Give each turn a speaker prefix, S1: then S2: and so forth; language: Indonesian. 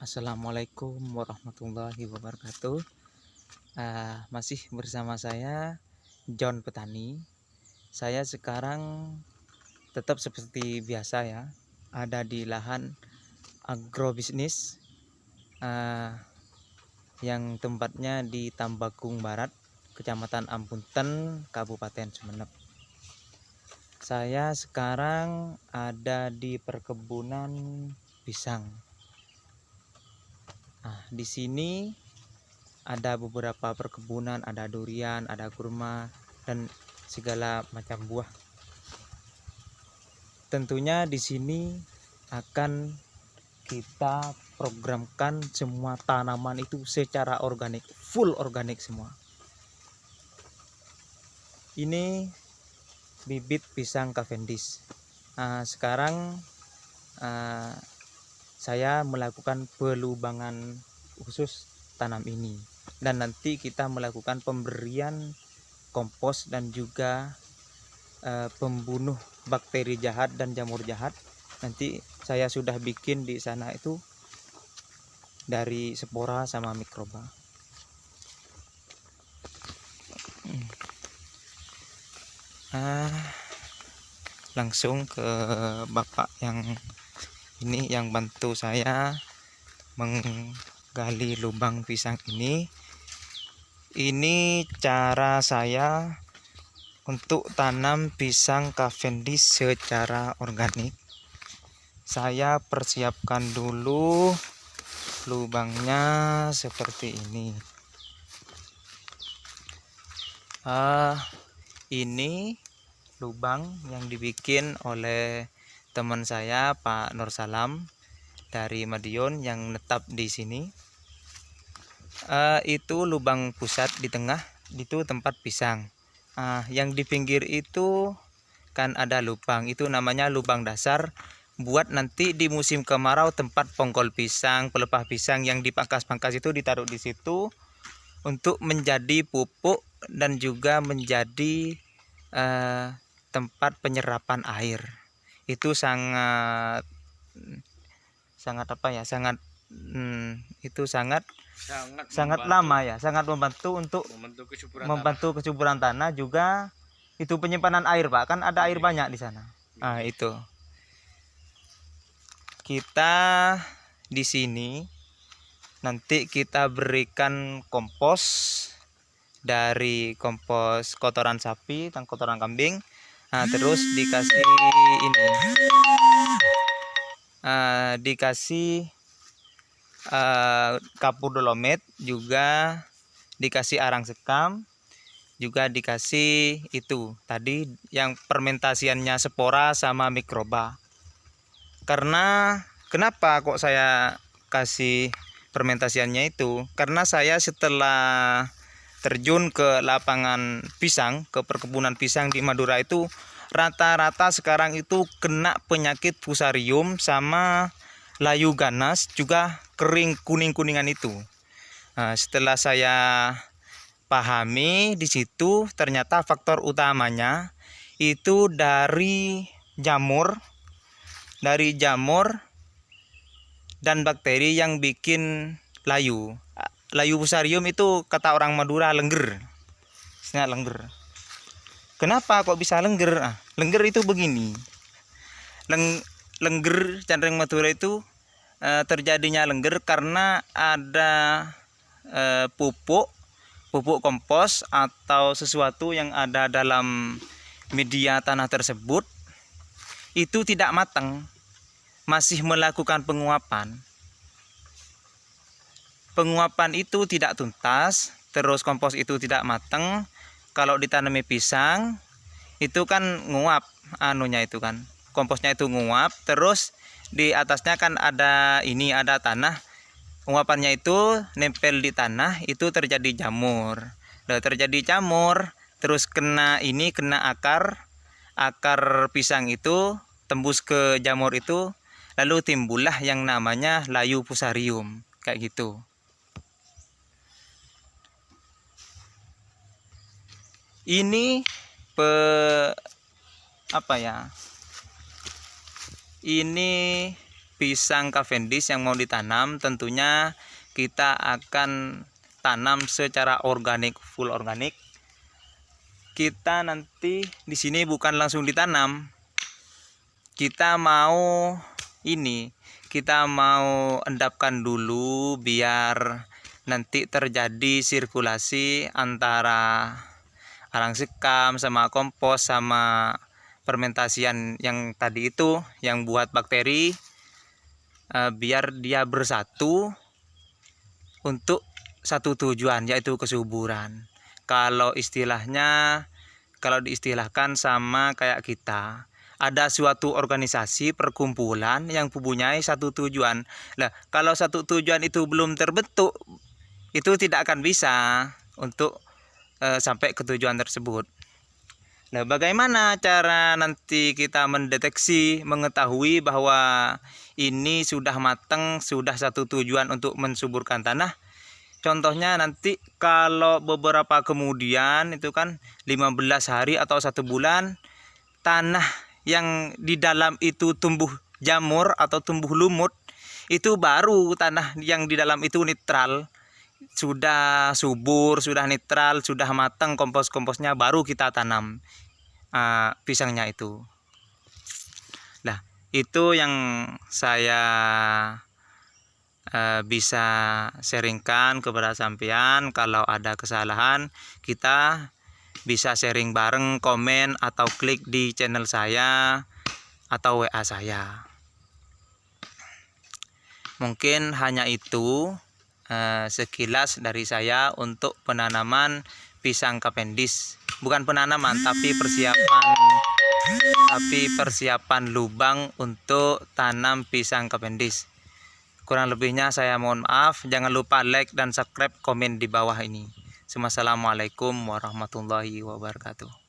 S1: Assalamualaikum warahmatullahi wabarakatuh. Masih bersama saya John Petani. Saya sekarang tetap seperti biasa ya, ada di lahan agrobisnis yang tempatnya di Tambakung Barat, Kecamatan Ampunten, Kabupaten Sumeneb. Saya sekarang ada di perkebunan pisang. Di sini ada beberapa perkebunan, ada durian, ada kurma, dan segala macam buah. Tentunya di sini akan kita programkan semua tanaman itu secara organik, full organik semua. Ini bibit pisang Cavendish. Sekarang saya melakukan pelubangan khusus tanam ini, dan nanti kita melakukan pemberian kompos dan juga pembunuh bakteri jahat dan jamur jahat. Nanti saya sudah bikin di sana itu dari spora sama mikroba. Langsung ke bapak yang ini yang bantu saya menggali lubang pisang ini. Ini cara saya untuk tanam pisang Cavendish secara organik. Saya persiapkan dulu lubangnya seperti ini. Ini lubang yang dibikin oleh teman saya Pak Nur Salam dari Madiun yang netap di sini. Itu lubang pusat di tengah, itu tempat pisang. Yang di pinggir itu kan ada lubang, itu namanya lubang dasar, buat nanti di musim kemarau tempat pongkol pisang, pelepah pisang yang dipangkas-pangkas itu ditaruh di situ untuk menjadi pupuk dan juga menjadi tempat penyerapan air. Itu sangat apa ya, sangat lama ya, sangat membantu untuk membantu kesuburan tanah, juga itu penyimpanan air Pak, kan ada air banyak di sana. Itu kita di sini nanti kita berikan kompos dari kompos kotoran sapi dan kotoran kambing. Terus dikasih ini, dikasih kapur dolomit, juga dikasih arang sekam, juga dikasih itu tadi yang fermentasiannya spora sama mikroba. Karena kenapa kok saya kasih fermentasiannya itu? Karena saya setelah terjun ke lapangan pisang, ke perkebunan pisang di Madura itu, rata-rata sekarang itu kena penyakit fusarium sama layu ganas, juga kering kuning-kuningan itu. Setelah saya pahami di situ, ternyata faktor utamanya itu dari jamur dan bakteri yang bikin layu. Layu fusarium itu kata orang Madura lengger. Istilah lengger. Kenapa kok bisa lengger? Lengger itu begini. Lengger Candreng Madura itu terjadinya lengger karena ada pupuk kompos atau sesuatu yang ada dalam media tanah tersebut itu tidak matang, masih melakukan penguapan. Penguapan itu tidak tuntas, terus kompos itu tidak matang. Kalau ditanami pisang itu kan nguap itu kan, komposnya itu nguap, terus di atasnya kan ada tanah. Nguapannya itu nempel di tanah, itu terjadi jamur. Terjadi jamur, terus kena akar pisang itu, tembus ke jamur itu, lalu timbullah yang namanya layu fusarium, kayak gitu. Ini ini pisang Cavendish yang mau ditanam, tentunya kita akan tanam secara organik, full organik. Kita nanti di sini bukan langsung ditanam. Kita mau endapkan dulu biar nanti terjadi sirkulasi antara arang sekam sama kompos sama fermentasian yang tadi itu yang buat bakteri, biar dia bersatu untuk satu tujuan, yaitu kesuburan. Kalau diistilahkan sama kayak kita, ada suatu organisasi perkumpulan yang mempunyai satu tujuan. Nah, kalau satu tujuan itu belum terbentuk, itu tidak akan bisa untuk sampai ke tujuan tersebut. Nah, bagaimana cara nanti kita mendeteksi, mengetahui bahwa ini sudah matang, sudah satu tujuan untuk mensuburkan tanah? Contohnya nanti kalau beberapa kemudian itu kan 15 hari atau 1 bulan, tanah yang di dalam itu tumbuh jamur atau tumbuh lumut, itu baru tanah yang di dalam itu netral, sudah subur, sudah netral, sudah matang kompos-komposnya, baru kita tanam pisangnya itu. Nah, itu yang saya bisa sharingkan kepada sampean. Kalau ada kesalahan, kita bisa sharing bareng, komen atau klik di channel saya atau WA saya. Mungkin hanya itu sekilas dari saya untuk penanaman pisang Cavendish. Bukan penanaman, tapi persiapan lubang untuk tanam pisang Cavendish. Kurang lebihnya saya mohon maaf. Jangan lupa like dan subscribe, komen di bawah ini. Assalamualaikum warahmatullahi wabarakatuh.